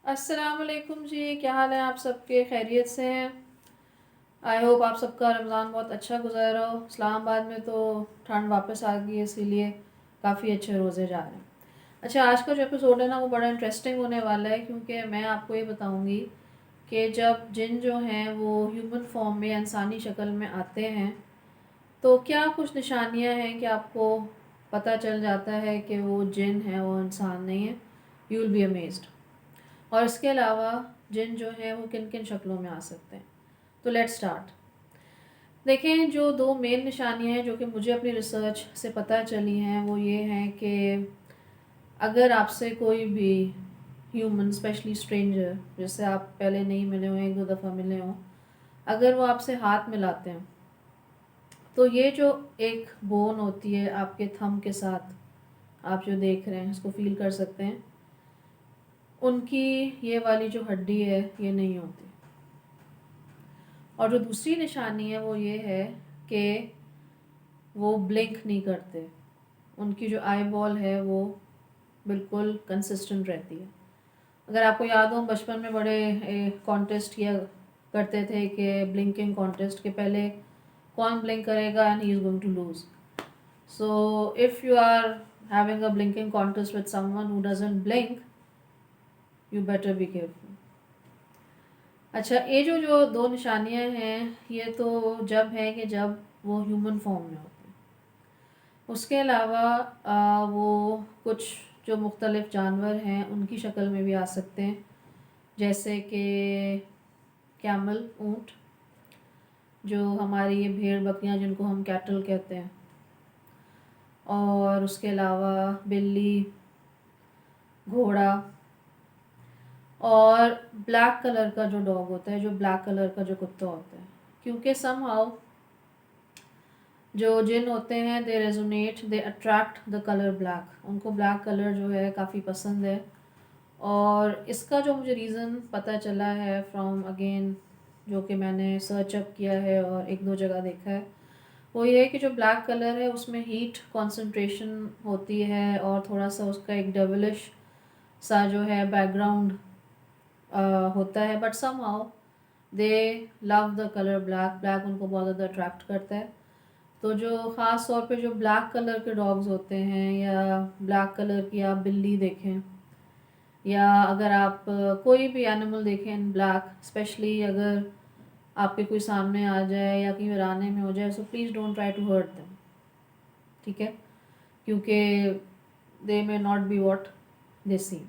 السلام علیکم جی، کیا حال ہے آپ سب کے؟ خیریت سے ہیں؟ آئی ہوپ آپ سب کا رمضان بہت اچھا گزارا ہو۔ اسلام آباد میں تو ٹھنڈ واپس آ گئی ہے، اسی لیے کافی اچھے روزے جا رہے ہیں۔ اچھا، آج کا جو ایپیسوڈ ہے نا وہ بڑا انٹرسٹنگ ہونے والا ہے، کیونکہ میں آپ کو یہ بتاؤں گی کہ جب جن جو ہیں وہ ہیومن فارم میں انسانی شکل میں آتے ہیں تو کیا کچھ نشانیاں ہیں کہ آپ کو پتہ چل جاتا ہے کہ وہ جن ہے، وہ انسان نہیں ہے۔ You will be amazed. اور اس کے علاوہ جن جو ہیں وہ کن کن شکلوں میں آ سکتے ہیں۔ تو لیٹ سٹارٹ۔ دیکھیں، جو دو مین نشانیاں ہیں جو کہ مجھے اپنی ریسرچ سے پتہ چلی ہیں وہ یہ ہیں کہ اگر آپ سے کوئی بھی ہیومن، اسپیشلی اسٹرینجر جس سے آپ پہلے نہیں ملے ہوں، ایک دو دفعہ ملے ہوں، اگر وہ آپ سے ہاتھ ملاتے ہیں تو یہ جو ایک بون ہوتی ہے آپ کے تھم کے ساتھ، آپ جو دیکھ رہے ہیں اس کو فیل کر سکتے ہیں، ان کی یہ والی جو ہڈی ہے یہ نہیں ہوتی۔ اور جو دوسری نشانی ہے وہ یہ ہے کہ وہ بلنک نہیں کرتے، ان کی جو آئی بال ہے وہ بالکل کنسسٹنٹ رہتی ہے۔ اگر آپ کو یاد ہو، بچپن میں بڑے کانٹیسٹ کیا کرتے تھے کہ بلنکنگ کانٹیسٹ کے پہلے کون بلنک کرے گا and he is going to lose. So if you are having a blinking contest with someone who doesn't blink, you better be careful۔ اچھا، یہ جو دو نشانیاں ہیں یہ تو جب ہیں کہ جب وہ ہیومن فارم میں ہوتے ہیں۔ اس کے علاوہ وہ کچھ جو مختلف جانور ہیں ان کی شکل میں بھی آ سکتے ہیں، جیسے کہ کیمل، اونٹ، جو ہماری یہ بھیڑ بکریاں جن کو ہم کیٹل کہتے ہیں، اور اس کے علاوہ بلی، گھوڑا، اور بلیک کلر کا جو ڈاگ ہوتا ہے، جو بلیک کلر کا جو کتا ہوتا ہے، کیونکہ سم ہاؤ جو جن ہوتے ہیں they resonate, they attract the colour black, ان کو بلیک کلر جو ہے کافی پسند ہے۔ اور اس کا جو مجھے ریزن پتہ چلا ہے فرام اگین جو کہ میں نے سرچ اپ کیا ہے اور ایک دو جگہ دیکھا ہے، وہ یہ ہے کہ جو بلیک کلر ہے اس میں ہیٹ کنسنٹریشن ہوتی ہے اور تھوڑا سا اس کا ایک ڈیولش سا جو ہے بیک گراؤنڈ ہوتا ہے، but somehow they love the colour black, black ان کو بہت زیادہ اٹریکٹ کرتا ہے۔ تو جو خاص طور پہ جو بلیک کلر کے ڈاگز ہوتے ہیں یا بلیک کلر کی آپ بلی دیکھیں، یا اگر آپ کوئی بھی اینیمل دیکھیں ان بلیک، اسپیشلی اگر آپ کے کوئی سامنے آ جائے یا کہیں ویرانے میں ہو جائے، so please don't try to hurt them, ٹھیک ہے، کیونکہ they may not be what they same.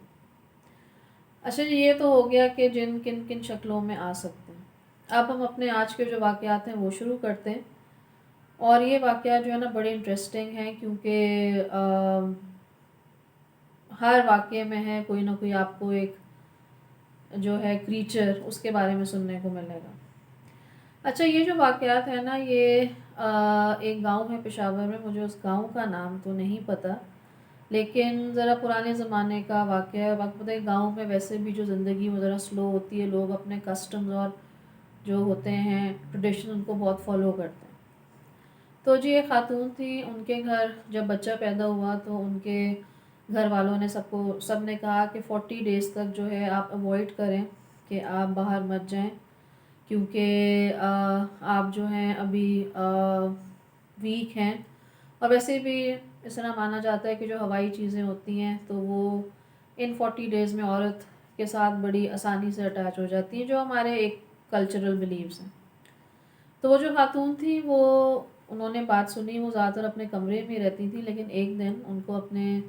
اچھا جی، یہ تو ہو گیا کہ جن کن کن شکلوں میں آ سکتے ہیں۔ اب ہم اپنے آج کے جو واقعات ہیں وہ شروع کرتے ہیں، اور یہ واقعات جو ہے نا بڑے انٹرسٹنگ ہیں، کیونکہ ہر واقعے میں ہے کوئی نہ کوئی آپ کو ایک جو ہے کریچر اس کے بارے میں سننے کو ملے گا۔ اچھا، یہ جو واقعات ہیں نا یہ ایک گاؤں ہے پشاور میں، مجھے اس گاؤں کا نام تو نہیں پتہ، لیکن ذرا پرانے زمانے کا واقعہ ہے۔ وقت پتہ ہے گاؤں میں ویسے بھی جو زندگی وہ ذرا سلو ہوتی ہے، لوگ اپنے کسٹمز اور جو ہوتے ہیں ٹریڈیشن ان کو بہت فالو کرتے ہیں۔ تو جی ایک خاتون تھی، ان کے گھر جب بچہ پیدا ہوا تو ان کے گھر والوں نے سب نے کہا کہ 40 ڈیز تک جو ہے آپ اوائڈ کریں کہ آپ باہر مت جائیں، کیونکہ آپ جو ہیں ابھی ویک ہیں، اور ویسے بھی اس طرح مانا جاتا ہے کہ جو ہوائی چیزیں ہوتی ہیں تو وہ ان 40 ڈیز میں عورت کے ساتھ بڑی آسانی سے اٹیچ ہو جاتی ہیں، جو ہمارے ایک کلچرل بلیوز ہیں۔ تو وہ جو خاتون تھی وہ انہوں نے بات سنی، وہ زیادہ تر اپنے کمرے میں رہتی تھی، لیکن ایک دن ان کو اپنے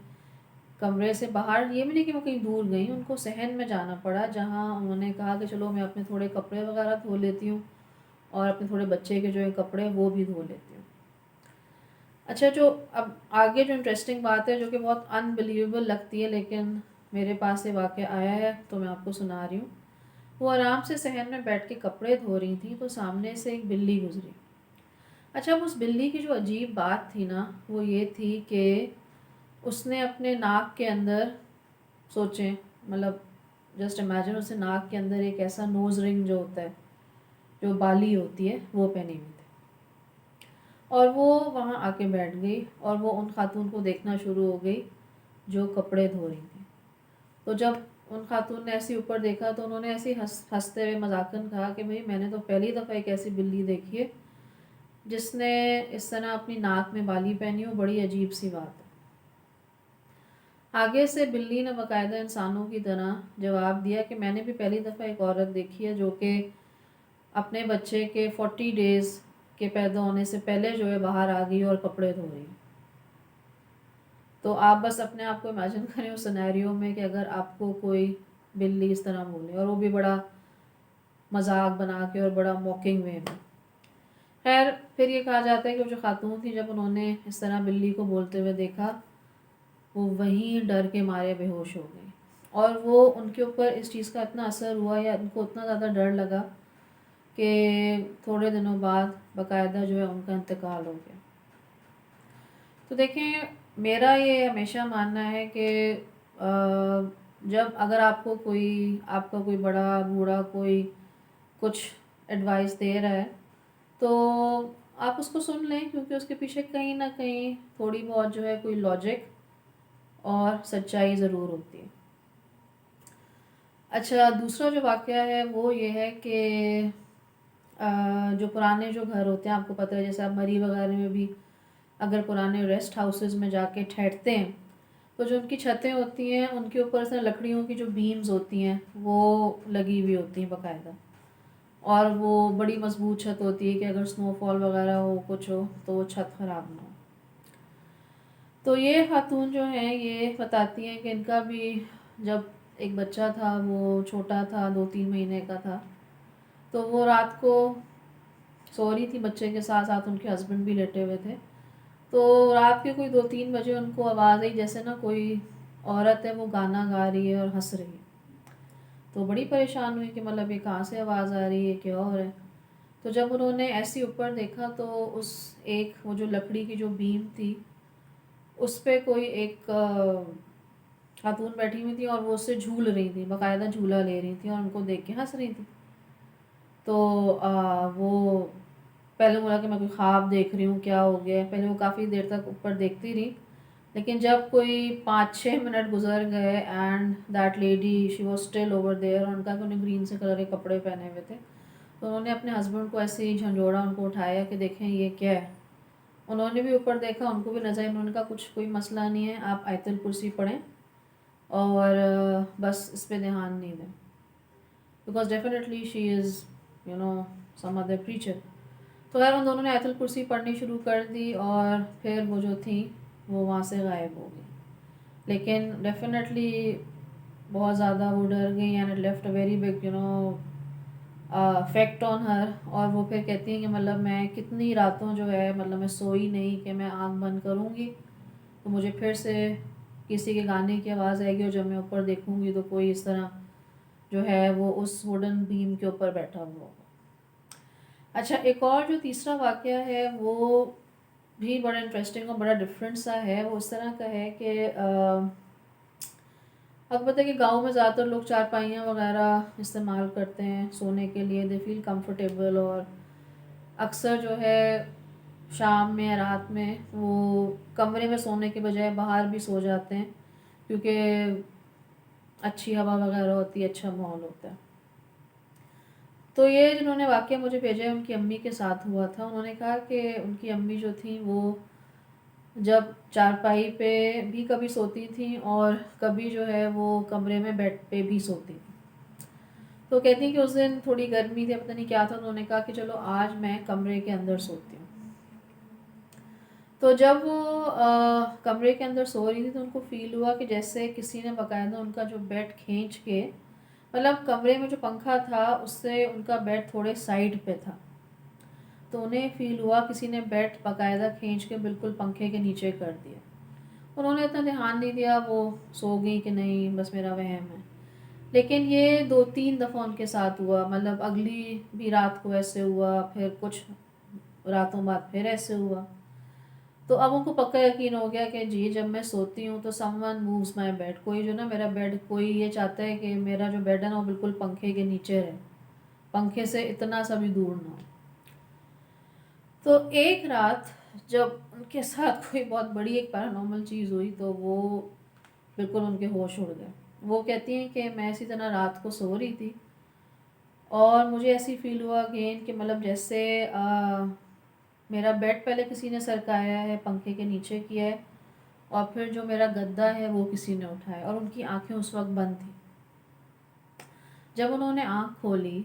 کمرے سے باہر، یہ بھی نہیں کہ وہ کہیں دور گئیں، ان کو صحن میں جانا پڑا، جہاں انہوں نے کہا کہ چلو میں اپنے تھوڑے کپڑے وغیرہ دھو لیتی ہوں اور اپنے تھوڑے بچے کے جو ہے کپڑے وہ بھی دھو لیتی ہوں۔ اچھا، جو اب آگے جو انٹرسٹنگ بات ہے جو کہ بہت انبلیویبل لگتی ہے، لیکن میرے پاس یہ واقعہ آیا ہے تو میں آپ کو سنا رہی ہوں۔ وہ آرام سے صحن میں بیٹھ کے کپڑے دھو رہی تھیں تو سامنے سے ایک بلی گزری۔ اچھا، اب اس بلی کی جو عجیب بات تھی نا وہ یہ تھی کہ اس نے اپنے ناک کے اندر، سوچیں مطلب جسٹ امیجن، اسے ناک کے اندر ایک ایسا نوز رنگ جو ہوتا ہے، جو بالی ہوتی ہے، وہ پہنی ہوئی تھی، اور وہ وہاں آ کے بیٹھ گئی اور وہ ان خاتون کو دیکھنا شروع ہو گئی جو کپڑے دھو رہی تھی۔ تو جب ان خاتون نے ایسے اوپر دیکھا تو انہوں نے ایسے ہنستے ہوئے مذاقن کہا کہ بھئی میں نے تو پہلی دفعہ ایک ایسی بلی دیکھی ہے جس نے اس طرح اپنی ناک میں بالی پہنی ہو، بڑی عجیب سی بات ہے۔ آگے سے بلی نے باقاعدہ انسانوں کی طرح جواب دیا کہ میں نے بھی پہلی دفعہ ایک عورت دیکھی ہے جو کہ اپنے بچے کے 40 ڈیز کے پیدا ہونے سے پہلے جو ہے باہر آ گئی اور کپڑے دھو رہی۔ تو آپ بس اپنے آپ کو امیجن کریں اس سینیریو میں کہ اگر آپ کو کوئی بلی اس طرح بولے، اور وہ بھی بڑا مذاق بنا کے اور بڑا موکنگ وے میں۔ خیر پھر یہ کہا جاتا ہے کہ وہ جو خاتون تھی جب انہوں نے اس طرح بلی کو بولتے ہوئے دیکھا، وہ وہیں ڈر کے مارے بے ہوش ہو گئی، اور وہ ان کے اوپر اس چیز کا اتنا اثر ہوا یا ان کو اتنا زیادہ ڈر لگا کہ تھوڑے دنوں بعد باقاعدہ جو ہے ان کا انتقال ہو گیا۔ تو دیکھیں میرا یہ ہمیشہ ماننا ہے کہ جب اگر آپ کو آپ کا کوئی بڑا بوڑھا کوئی کچھ ایڈوائس دے رہا ہے تو آپ اس کو سن لیں، کیونکہ اس کے پیچھے کہیں نہ کہیں تھوڑی بہت جو ہے کوئی لاجک اور سچائی ضرور ہوتی ہے۔ اچھا دوسرا جو واقعہ ہے وہ یہ ہے کہ جو پرانے جو گھر ہوتے ہیں، آپ کو پتہ ہے جیسے آپ مری وغیرہ میں بھی اگر پرانے ریسٹ ہاؤسز میں جا کے ٹھہرتے ہیں تو جو ان کی چھتیں ہوتی ہیں ان کے اوپر سے لکڑیوں کی جو بیمز ہوتی ہیں وہ لگی ہوئی ہوتی ہیں باقاعدہ، اور وہ بڑی مضبوط چھت ہوتی ہے کہ اگر سنو فال وغیرہ ہو کچھ ہو تو وہ چھت خراب نہ ہو۔ تو یہ خاتون جو ہیں یہ بتاتی ہیں کہ ان کا بھی جب ایک بچہ تھا، وہ چھوٹا تھا، 2-3 مہینے کا تھا، تو وہ رات کو سو رہی تھی بچے کے ساتھ ساتھ، ان کے ہسبینڈ بھی لیٹے ہوئے تھے، تو رات کے کوئی 2-3 بجے ان کو آواز آئی جیسے نا کوئی عورت ہے وہ گانا گا رہی ہے اور ہنس رہی ہے۔ تو بڑی پریشان ہوئی کہ مطلب یہ کہاں سے آواز آ رہی ہے، کیا ہو رہا ہے۔ تو جب انہوں نے ایسی اوپر دیکھا تو اس ایک وہ جو لکڑی کی جو بیم تھی اس پہ کوئی ایک خاتون بیٹھی ہوئی تھی اور وہ اس سے جھول رہی تھی، باقاعدہ جھولا لے رہی تھی اور ان کو دیکھ کے ہنس رہی تھی۔ تو وہ پہلے بولا کہ میں کوئی خواب دیکھ رہی ہوں، کیا ہو گیا ہے۔ پہلے وہ کافی دیر تک اوپر دیکھتی رہی، لیکن جب کوئی 5-6 منٹ گزر گئے and that lady she was still over there, اور ان کا کہ انہیں گرین سے کلر کے کپڑے پہنے ہوئے تھے، تو انہوں نے اپنے ہسبینڈ کو ایسے ہی جھنجھوڑا، ان کو اٹھایا کہ دیکھیں یہ کیا ہے۔ انہوں نے بھی اوپر دیکھا، ان کو بھی نظر، انہوں نے کہا کچھ کوئی مسئلہ نہیں ہے، آپ آیت الکرسی پڑھیں اور بس اس پہ دھیان نہیں دیں، because definitely she is some other creature. تو خیر ان دونوں نے آیت الکرسی پڑھنی شروع کر دی اور پھر وہ جو تھیں وہ وہاں سے غائب ہو گئی، لیکن ڈیفینیٹلی بہت زیادہ وہ ڈر گئی and it left a very big effect on her. اور وہ پھر کہتی ہیں کہ مطلب میں کتنی راتوں جو ہے مطلب میں سوئی نہیں کہ میں آنکھ بند کروں گی تو مجھے پھر سے کسی کے گانے کی آواز آئے گی، اور جب میں اوپر دیکھوں گی تو کوئی اس طرح جو ہے وہ اس ووڈن بیم کے اوپر بیٹھا ہوا ہوگا۔ اچھا ایک اور جو تیسرا واقعہ ہے وہ بھی بڑا انٹرسٹنگ اور بڑا ڈفرینٹ سا ہے۔ وہ اس طرح کا ہے کہ اب پتہ ہے کہ گاؤں میں زیادہ تر لوگ چارپائیاں وغیرہ استعمال کرتے ہیں سونے کے لیے، دے فیل کمفرٹیبل، اور اکثر جو ہے شام میں رات میں وہ کمرے میں سونے کے بجائے باہر بھی سو جاتے ہیں کیونکہ اچھی ہوا وغیرہ ہوتی ہے، اچھا ماحول ہوتا ہے۔ تو یہ جنہوں نے واقعہ مجھے بھیجا ہے ان کی امی کے ساتھ ہوا تھا۔ انہوں نے کہا کہ ان کی امی جو تھیں وہ جب چارپائی پہ بھی کبھی سوتی تھیں اور کبھی جو ہے وہ کمرے میں بیڈ پہ بھی سوتی تھیں۔ تو کہتی ہیں کہ اس دن تھوڑی گرمی تھی، پتہ نہیں کیا تھا، انہوں نے کہا کہ چلو آج میں کمرے کے اندر سوتی ہوں۔ تو جب وہ کمرے کے اندر سو رہی تھی تو ان کو فیل ہوا کہ جیسے کسی نے باقاعدہ ان کا جو بیڈ کھینچ کے، مطلب کمرے میں جو پنکھا تھا اس سے ان کا بیڈ تھوڑے سائڈ پہ تھا، تو انہیں فیل ہوا کسی نے بیڈ باقاعدہ کھینچ کے بالکل پنکھے کے نیچے کر دیا۔ انہوں نے اتنا دھیان نہیں دیا، وہ سو گئی کہ نہیں بس میرا وہم ہے، لیکن یہ 2-3 دفعہ ان کے ساتھ ہوا، مطلب اگلی بھی رات کو ایسے ہوا، پھر کچھ راتوں بعد پھر ایسے ہوا۔ تو اب ان کو پکا یقین ہو گیا کہ جی جب میں سوتی ہوں تو سم ون مووز مائی بیڈ، کوئی جو نا میرا بیڈ، کوئی یہ چاہتا ہے کہ میرا جو بیڈ ہے نا وہ بالکل پنکھے کے نیچے رہے، پنکھے سے اتنا سا بھی دور نہ ہو۔ تو ایک رات جب ان کے ساتھ کوئی بہت بڑی ایک پیرانارمل چیز ہوئی تو وہ بالکل ان کے ہوش اڑ گئے، وہ کہتی ہیں کہ میں اسی طرح رات کو سو رہی تھی اور مجھے ایسی فیل ہوا اگین کہ مطلب جیسے میرا بیڈ پہلے کسی نے سرکایا ہے، پنکھے کے نیچے کیا ہے، اور پھر جو میرا گدا ہے وہ کسی نے اٹھایا، اور ان کی آنکھیں اس وقت بند تھیں۔ جب انہوں نے آنکھ کھولی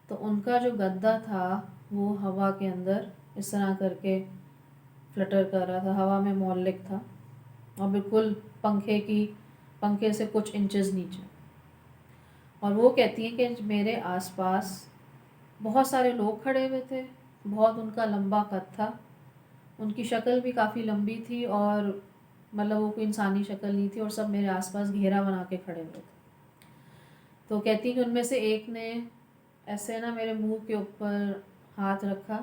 تو ان کا جو گدا تھا وہ ہوا کے اندر اس طرح کر کے فلٹر کر رہا تھا، ہوا میں معلق تھا، اور بالکل پنکھے سے کچھ انچز نیچے۔ اور وہ کہتی ہیں کہ میرے آس پاس بہت سارے لوگ کھڑے ہوئے تھے، بہت ان کا لمبا قد تھا، ان کی شکل بھی کافی لمبی تھی، اور مطلب وہ کوئی انسانی شکل نہیں تھی، اور سب میرے آس پاس گھیرا بنا کے کھڑے ہوئے تھے۔ تو کہتی کہ ان میں سے ایک نے ایسے نا میرے منہ کے اوپر ہاتھ رکھا،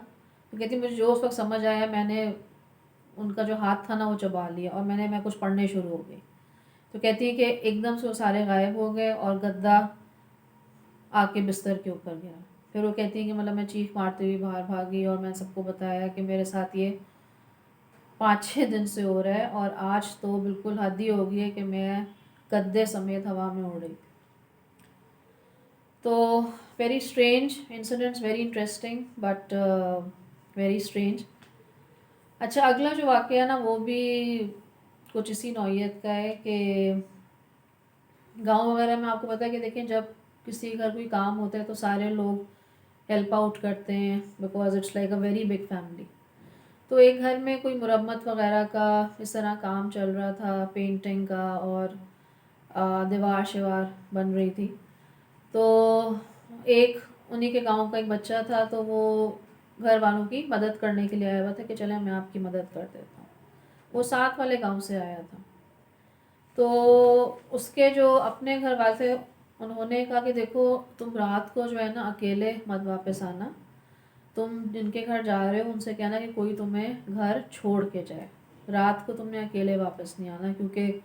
تو کہتی مجھے جو اس وقت سمجھ آیا، میں نے ان کا جو ہاتھ تھا نا وہ چبا لیا، اور میں کچھ پڑھنے شروع ہو گئی۔ تو کہتی ہے کہ ایک دم سے وہ سارے غائب ہو گئے اور گدا آ کے بستر کے اوپر گیا۔ پھر وہ کہتی ہیں کہ مطلب میں چیخ مارتے ہوئی باہر بھاگی، اور میں سب کو بتایا کہ میرے ساتھ یہ 5-6 دن سے ہو رہا ہے، اور آج تو بالکل حد ہی ہو گئی ہے کہ میں گدے سمیت ہوا میں اڑ رہی تھی۔ تو very strange incidents, very interesting but very strange. اچھا، اگلا جو واقعہ ہے نا وہ بھی کچھ اسی نوعیت کا ہے کہ گاؤں وغیرہ میں آپ کو پتہ ہے کہ دیکھیں جب کسی کے گھر کوئی کام ہوتا ہے تو سارے لوگ ہیلپ آؤٹ کرتے ہیں، because it's like a very big family. تو ایک گھر میں کوئی مرمت وغیرہ کا اس طرح کام چل رہا تھا، پینٹنگ کا، اور دیوار شوار بن رہی تھی۔ تو ایک انہی کے گاؤں کا ایک بچہ تھا، تو وہ گھر والوں کی مدد کرنے کے لیے آیا ہوا تھا کہ چلیں میں آپ کی مدد کر دیتا ہوں۔ وہ ساتھ والے گاؤں سے آیا تھا۔ تو اس کے جو اپنے گھر والے تھے انہوں نے کہا کہ دیکھو تم رات کو جو ہے نا اکیلے مت واپس آنا، تم جن کے گھر جا رہے ہو ان سے کہنا کہ کوئی تمہیں گھر چھوڑ کے جائے، رات کو تم نے اکیلے واپس نہیں آنا، کیونکہ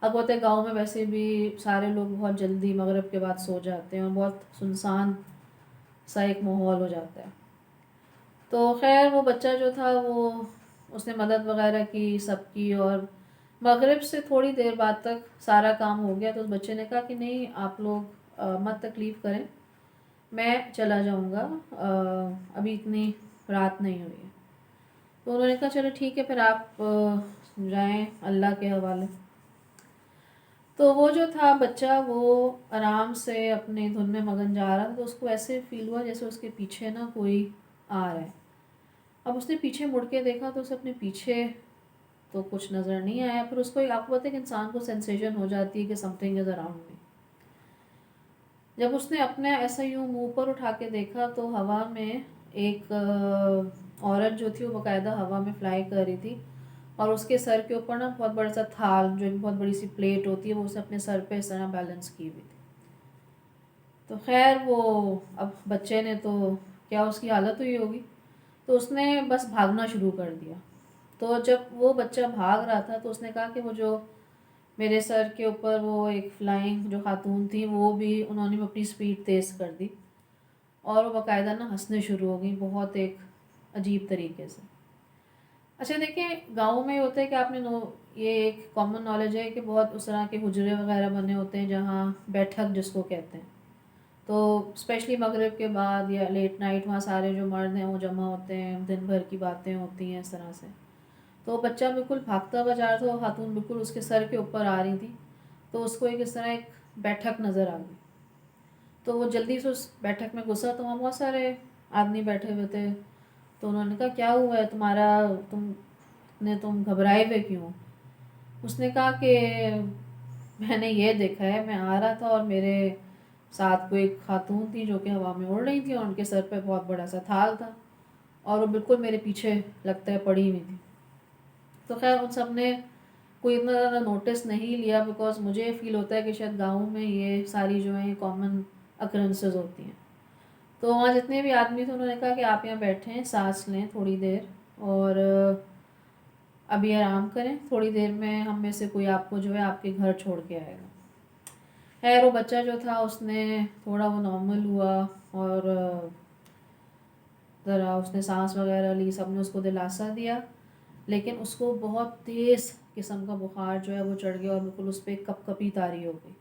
اب ہوتے گاؤں میں ویسے بھی سارے لوگ بہت جلدی مغرب کے بعد سو جاتے ہیں، اور بہت سنسان سا ایک ماحول ہو جاتا ہے۔ تو خیر وہ بچہ جو تھا وہ اس نے مدد وغیرہ کی سب کی، اور مغرب سے تھوڑی دیر بعد تک سارا کام ہو گیا۔ تو اس بچے نے کہا کہ نہیں آپ لوگ مت تکلیف کریں، میں چلا جاؤں گا، ابھی اتنی رات نہیں ہوئی ہے۔ تو انہوں نے کہا چلو ٹھیک ہے پھر آپ جائیں اللہ کے حوالے۔ تو وہ جو تھا بچہ وہ آرام سے اپنے دھن میں مگن جا رہا تھا، تو اس کو ایسے فیل ہوا جیسے اس کے پیچھے نا کوئی آ رہا ہے۔ اب اس نے پیچھے مڑ کے دیکھا تو اسے اپنے پیچھے تو کچھ نظر نہیں آیا۔ پھر اس کو آپ کو پتہ ہے کہ انسان کو سینسیشن ہو جاتی ہے کہ some thing is around me. جب اس نے اپنا ایسا یوں منہ پر اٹھا کے دیکھا تو ہوا میں ایک عورت جو تھی وہ باقاعدہ ہوا میں فلائی کر رہی تھی، اور اس کے سر کے اوپر نا بہت بڑا سا تھال، جو ایک بہت بڑی سی پلیٹ ہوتی ہے، وہ اسے اپنے سر پہ اس طرح بیلنس کی ہوئی تھی۔ تو خیر وہ اب بچے نے تو کیا اس کی حالت ہوئی ہوگی، تو اس نے بس بھاگنا شروع کر دیا۔ تو جب وہ بچہ بھاگ رہا تھا تو اس نے کہا کہ وہ جو میرے سر کے اوپر وہ ایک فلائنگ جو خاتون تھی وہ بھی انہوں نے اپنی سپیڈ تیز کر دی، اور وہ باقاعدہ نا ہنسنے شروع ہو گئی بہت ایک عجیب طریقے سے۔ اچھا دیکھیں گاؤں میں ہوتا ہے کہ آپ نے یہ ایک کامن نالج ہے کہ بہت اس طرح کے حجرے وغیرہ بنے ہوتے ہیں جہاں بیٹھک جس کو کہتے ہیں، تو اسپیشلی مغرب کے بعد یا لیٹ نائٹ وہاں سارے جو مرد ہیں وہ جمع ہوتے ہیں، دن بھر کی باتیں ہوتی ہیں اس طرح سے۔ تو بچہ بالکل بھاگتا ہوا جا رہا تھا، وہ خاتون بالکل اس کے سر کے اوپر آ رہی تھی، تو اس کو ایک اس طرح ایک بیٹھک نظر آ گئی۔ تو وہ جلدی سے اس بیٹھک میں گھسا تو وہاں بہت سارے آدمی بیٹھے ہوئے تھے۔ تو انہوں نے کہا کیا ہوا ہے تمہارا، تم گھبرائے ہوئے کیوں؟ اس نے کہا کہ میں نے یہ دیکھا ہے، میں آ رہا تھا اور میرے ساتھ کوئی ایک خاتون تھی جو کہ ہوا میں اڑ رہی تھی، اور ان کے سر پہ بہت بڑا سا تھال تھا، اور وہ بالکل میرے پیچھے لگتا ہے پڑی ہوئی تھی۔ تو خیر ان سب نے کوئی اتنا زیادہ نوٹس نہیں لیا، بیکاز مجھے فیل ہوتا ہے کہ شاید گاؤں میں یہ ساری جو ہیں کامن اکرنسز ہوتی ہیں۔ تو وہاں جتنے بھی آدمی تھے انہوں نے کہا کہ آپ یہاں بیٹھیں، سانس لیں تھوڑی دیر، اور ابھی آرام کریں، تھوڑی دیر میں ہم میں سے کوئی آپ کو جو ہے آپ کے گھر چھوڑ کے آئے گا۔ خیر وہ بچہ جو تھا اس نے تھوڑا وہ نارمل ہوا، اور ذرا اس نے سانس وغیرہ لی، سب نے اس کو دلاسا دیا، لیکن اس کو بہت تیز قسم کا بخار جو ہے وہ چڑھ گیا، اور بالکل اس پہ کپ کپی طاری ہو گئی۔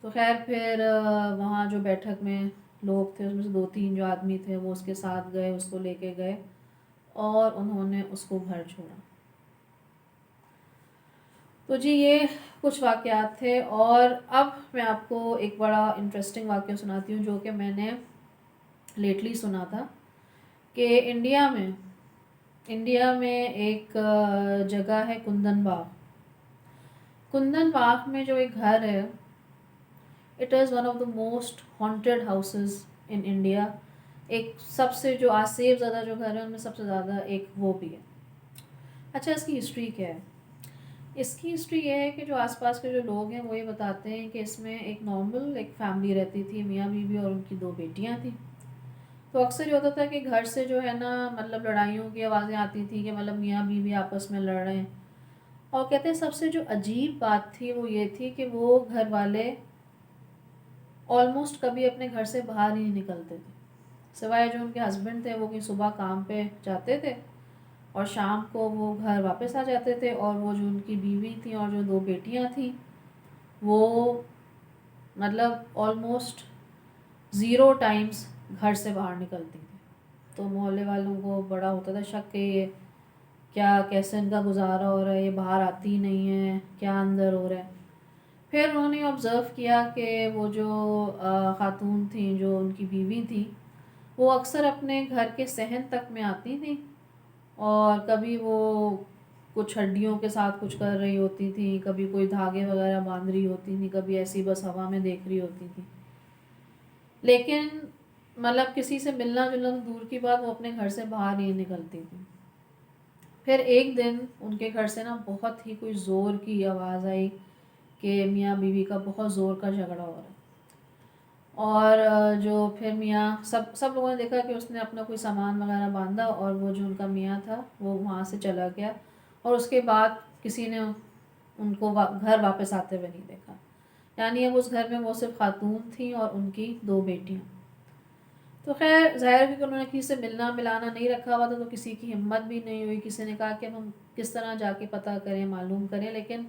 تو خیر پھر وہاں جو بیٹھک میں لوگ تھے اس میں سے 2-3 جو آدمی تھے وہ اس کے ساتھ گئے، اس کو لے کے گئے اور انہوں نے اس کو گھر چھوڑا۔ تو جی یہ کچھ واقعات تھے، اور اب میں آپ کو ایک بڑا انٹرسٹنگ واقعہ سناتی ہوں جو کہ میں نے لیٹلی سنا تھا، کہ انڈیا میں ایک جگہ ہے کندن باغ۔ کندن باغ میں جو ایک گھر ہے، it is one of the most haunted houses in India. ایک سب سے جو آسیب زدہ جو گھر ہے ان میں سب سے زیادہ ایک وہ بھی ہے۔ اچھا اس کی ہسٹری کیا ہے؟ اس کی ہسٹری یہ ہے کہ جو آس پاس کے جو لوگ ہیں وہ یہ بتاتے ہیں کہ اس میں ایک نارمل ایک فیملی رہتی تھی، میاں بیوی اور ان کی 2 بیٹیاں تھیں۔ تو اکثر یہ ہوتا تھا کہ گھر سے جو ہے نا مطلب لڑائیوں کی آوازیں آتی تھی کہ مطلب میاں بیوی آپس میں لڑ رہے ہیں، اور کہتے ہیں سب سے جو عجیب بات تھی وہ یہ تھی کہ وہ گھر والے آلموسٹ کبھی اپنے گھر سے باہر ہی نہیں نکلتے تھے، سوائے جو ان کے ہسبینڈ تھے وہ کہ صبح کام پہ جاتے تھے اور شام کو وہ گھر واپس آ جاتے تھے، اور وہ جو ان کی بیوی تھیں اور جو 2 بیٹیاں تھیں وہ مطلب آلموسٹ 0 ٹائمز گھر سے باہر نکلتی تھی۔ تو محلے والوں کو بڑا ہوتا تھا شک کہ یہ کیا کیسے ان کا گزارا ہو رہا ہے، یہ باہر آتی نہیں ہے، کیا اندر ہو رہا ہے۔ پھر انہوں نے آبزرو کیا کہ وہ جو خاتون تھیں جو ان کی بیوی تھیں وہ اکثر اپنے گھر کے صحن تک میں آتی تھیں، اور کبھی وہ کچھ ہڈیوں کے ساتھ کچھ کر رہی ہوتی تھیں، کبھی کوئی دھاگے وغیرہ باندھ رہی ہوتی تھیں، کبھی ایسی بس ہوا میں دیکھ رہی ہوتی تھیں، لیکن مطلب کسی سے ملنا جلنا تو دور کی بات، وہ اپنے گھر سے باہر نہیں نکلتی تھیں۔ پھر ایک دن ان کے گھر سے نا بہت ہی کوئی زور کی آواز آئی کہ میاں بیوی کا بہت زور کا جھگڑا ہو رہا ہے، اور جو پھر میاں سب لوگوں نے دیکھا کہ اس نے اپنا کوئی سامان وغیرہ باندھا، اور وہ جو ان کا میاں تھا وہ وہاں سے چلا گیا، اور اس کے بعد کسی نے ان کو گھر واپس آتے ہوئے نہیں دیکھا۔ یعنی اب اس گھر میں وہ صرف خاتون تھیں اور ان کی 2 بیٹیاں۔ تو خیر ظاہر ہے کہ انہوں نے کسی سے ملنا ملانا نہیں رکھا ہوا تھا، تو کسی کی ہمت بھی نہیں ہوئی، کسی نے کہا کہ ہم کس طرح جا کے پتہ کریں معلوم کریں، لیکن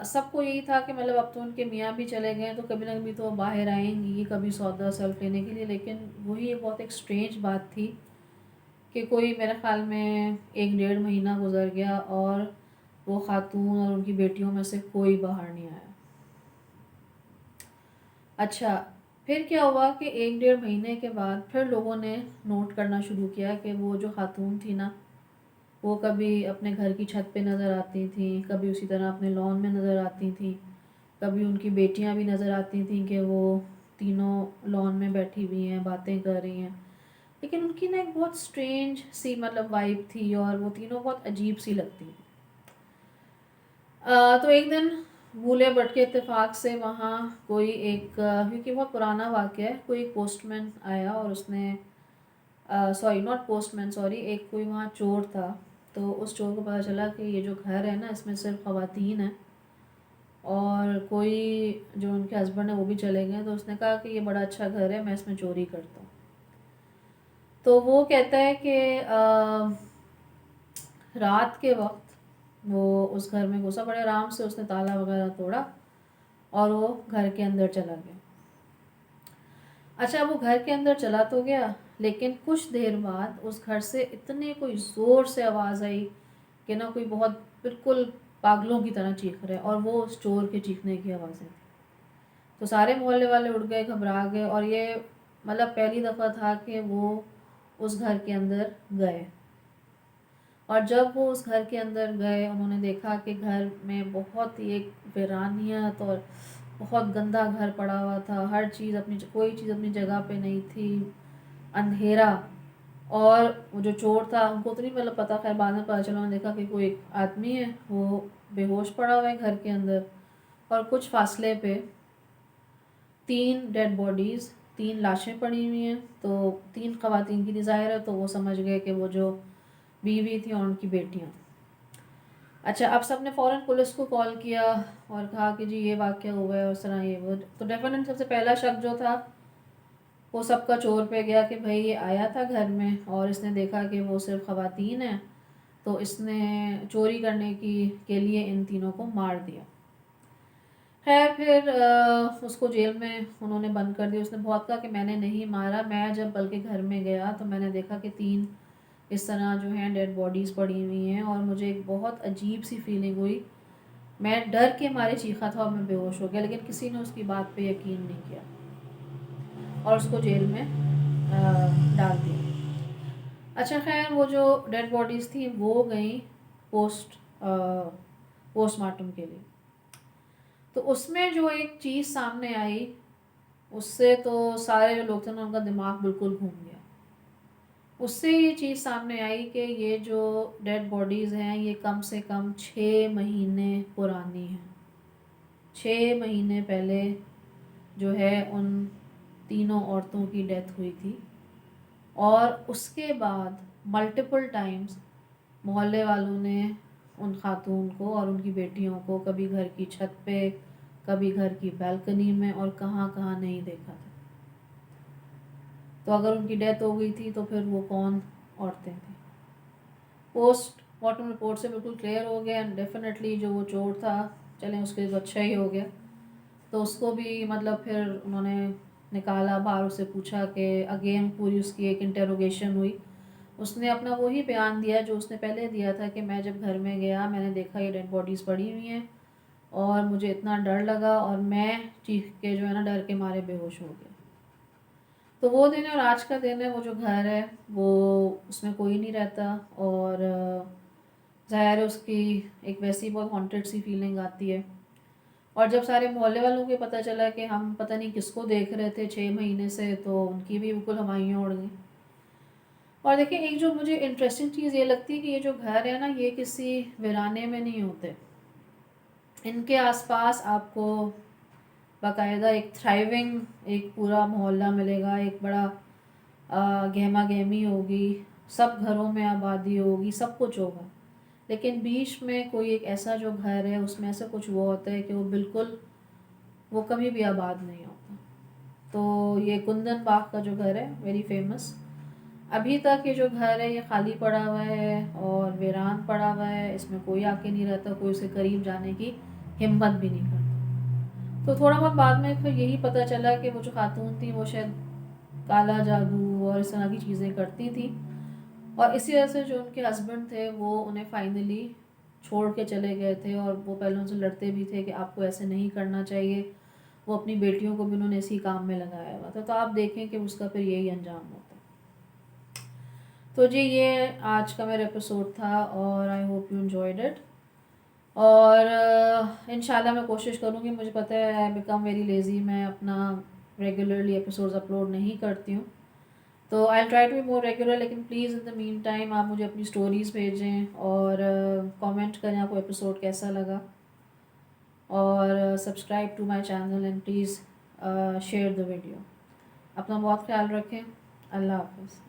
سب کو یہی تھا کہ مطلب اب تو ان کے میاں بھی چلے گئے تو کبھی نہ کبھی تو باہر آئیں گی کبھی سودا سلف لینے کے لیے، لیکن وہی بہت ایک اسٹرینج بات تھی کہ کوئی میرے خیال میں 1-1.5 مہینہ گزر گیا اور وہ خاتون اور ان کی بیٹیوں میں سے کوئی باہر نہیں آیا۔ اچھا پھر کیا ہوا کہ 1-1.5 مہینے کے بعد پھر لوگوں نے نوٹ کرنا شروع کیا کہ وہ جو خاتون تھی نا وہ کبھی اپنے گھر کی چھت پہ نظر آتی تھیں، کبھی اسی طرح اپنے لان میں نظر آتی تھیں، کبھی ان کی بیٹیاں بھی نظر آتی تھیں کہ وہ تینوں لان میں بیٹھی ہوئی ہیں باتیں کر رہی ہیں، لیکن ان کی نا ایک بہت اسٹرینج سی مطلب وائب تھی اور وہ تینوں بہت عجیب سی لگتی تھی۔ تو ایک دن بھولے بھٹکے اتفاق سے وہاں کوئی ایک کیونکہ بہت پرانا واقعہ ہے، کوئی ایک پوسٹ مین آیا اور اس نے ناٹ پوسٹ مین ایک کوئی وہاں چور تھا، تو اس چور کو پتہ چلا کہ یہ جو گھر ہے نا اس میں صرف خواتین ہیں اور کوئی جو ان کے ہسبینڈ ہیں وہ بھی چلے گئے، تو اس نے کہا کہ یہ بڑا اچھا گھر ہے میں اس میں چوری کرتا ہوں۔ تو وہ کہتا ہے کہ رات کے وقت وہ اس گھر میں گھسا، بڑے آرام سے اس نے تالا وغیرہ توڑا اور وہ گھر کے اندر چلا گیا۔ اچھا وہ گھر کے اندر چلا تو گیا، لیکن کچھ دیر بعد اس گھر سے اتنے کوئی زور سے آواز آئی کہ نا کوئی بہت بالکل پاگلوں کی طرح چیخ رہے، اور وہ اس چور کے چیخنے کی آوازیں تھیں۔ تو سارے محلے والے اٹھ گئے، گھبرا گئے، اور یہ مطلب پہلی دفعہ تھا کہ وہ اس گھر کے اندر گئے، اور جب وہ اس گھر کے اندر گئے انہوں نے دیکھا کہ گھر میں بہت ہی ایک ویرانیت اور بہت گندا گھر پڑا ہوا تھا، ہر چیز کوئی چیز اپنی جگہ پہ نہیں تھی، اندھیرا، اور وہ جو چور تھا ان کو تو نہیں مطلب پتا، خیر بعد میں پتا چلا، انہوں نے دیکھا کہ کوئی آدمی ہے وہ بے ہوش پڑا ہوا ہے گھر کے اندر، اور کچھ فاصلے پہ 3 ڈیڈ باڈیز، 3 لاشیں پڑی ہوئی ہیں، تو 3 خواتین کی ظاہر ہے، تو وہ سمجھ گئے کہ وہ جو بیوی تھی اور ان کی بیٹیاں۔ اچھا اب سب نے فوراً پولیس کو کال کیا اور کہا کہ جی یہ واقعہ ہوا ہے اور اس طرح یہ وہ، تو ڈیفینیٹ سب سے پہلا شک جو تھا وہ سب کا چور پہ گیا کہ بھائی یہ آیا تھا گھر میں اور اس نے دیکھا کہ وہ صرف خواتین ہیں، تو اس نے چوری کرنے کے لیے ان تینوں کو مار دیا۔ خیر پھر اس کو جیل میں انہوں نے بند کر دیا. اس نے بہت کہا کہ میں نے نہیں مارا. میں جب بلکہ گھر میں گیا تو میں نے دیکھا کہ 3 اس طرح جو ہیں ڈیڈ باڈیز پڑی ہوئی ہیں اور مجھے ایک بہت عجیب سی فیلنگ ہوئی. میں ڈر کے مارے چیخا تھا اور میں بے ہوش ہو گیا, لیکن کسی نے اس کی بات پہ یقین نہیں کیا اور اس کو جیل میں ڈال دیا. اچھا خیر وہ جو ڈیڈ باڈیز تھیں وہ گئیں پوسٹ مارٹم کے لیے. تو اس میں جو ایک چیز سامنے آئی اس سے تو سارے جو لوگ تھے ان کا دماغ بالکل گھوم گیا. اس سے یہ چیز سامنے آئی کہ یہ جو ڈیڈ باڈیز ہیں یہ کم سے کم 6 مہینے پرانی ہیں. 6 مہینے پہلے جو ہے ان تینوں عورتوں کی ڈیتھ ہوئی تھی, اور اس کے بعد ملٹیپل ٹائمز محلے والوں نے ان خاتون کو اور ان کی بیٹیوں کو کبھی گھر کی چھت پہ, کبھی گھر کی بالکنی میں اور کہاں کہاں نہیں دیکھا تھا. تو اگر ان کی ڈیتھ ہو گئی تھی تو پھر وہ کون عورتیں تھیں؟ پوسٹ مارٹم رپورٹ سے بالکل کلیئر ہو گیا. اینڈ ڈیفینیٹلی جو وہ چور تھا, چلیں اس کے تو اچھا ہی ہو گیا, تو اس کو بھی مطلب پھر انہوں نے نکالا باہر, اس سے پوچھا کہ اگین پوری اس کی ایک انٹروگیشن ہوئی. اس نے اپنا وہی بیان دیا جو اس نے پہلے دیا تھا کہ میں جب گھر میں گیا میں نے دیکھا یہ ڈیڈ باڈیز پڑی ہوئی ہیں اور مجھے اتنا ڈر لگا اور میں چیخ کے جو ہے نا ڈر کے مارے بے ہوش ہو گیا. تو وہ دن ہے اور آج کا دن ہے. وہ جو گھر ہے وہ اس میں کوئی نہیں رہتا, اور ظاہر ہے اس کی ایک ویسی بہت ہانٹیڈ سی فیلنگ آتی ہے. اور جب سارے محلے والوں کو پتہ چلا کہ ہم پتہ نہیں کس کو دیکھ رہے تھے 6 مہینے سے, تو ان کی بھی بالکل ہوائیاں اڑ گئیں. اور دیکھیں ایک جو مجھے انٹرسٹنگ چیز یہ لگتی ہے کہ یہ جو گھر ہے نا یہ کسی ویرانے میں نہیں ہوتے. ان کے آس پاس آپ کو باقاعدہ ایک تھرائیونگ ایک پورا محلہ ملے گا, ایک بڑا گہما گہمی ہوگی, سب گھروں میں آبادی ہوگی, سب کچھ ہوگا. لیکن بیچ میں کوئی ایک ایسا جو گھر ہے اس میں ایسا کچھ وہ ہوتا ہے کہ وہ بالکل وہ کبھی بھی آباد نہیں ہوتا. تو یہ کندن باغ کا جو گھر ہے ویری فیمس, ابھی تک یہ جو گھر ہے یہ خالی پڑا ہوا ہے اور ویران پڑا ہوا ہے. اس میں کوئی آ کے نہیں رہتا, کوئی اسے قریب جانے کی ہمت بھی نہیں کرتا. تو تھوڑا بہت بعد میں پھر یہی پتہ چلا کہ وہ جو خاتون تھیں وہ شاید کالا جادو اور اس طرح کی چیزیں کرتی تھیں, اور اسی وجہ سے جو ان کے ہسبینڈ تھے وہ انہیں فائنلی چھوڑ کے چلے گئے تھے. اور وہ پہلے ان سے لڑتے بھی تھے کہ آپ کو ایسے نہیں کرنا چاہیے. وہ اپنی بیٹیوں کو بھی انہوں نے اسی کام میں لگایا ہوا تھا. تو آپ دیکھیں کہ اس کا پھر یہی انجام ہوتا. تو جی یہ آج کا میرا ایپیسوڈ تھا اور I hope you enjoyed it. اور انشاءاللہ میں کوشش کروں گی, مجھے پتہ ہے آئی بیکم ویری لیزی, میں اپنا ریگولرلی ایپیسوڈز اپلوڈ نہیں کرتی ہوں. تو I try to be more regular, لیکن please in the meantime آپ مجھے اپنی اسٹوریز بھیجیں اور کامنٹ کریں آپ کو ایپیسوڈ کیسا لگا, اور subscribe to my channel and please share the video. اپنا بہت خیال رکھیں. اللہ حافظ.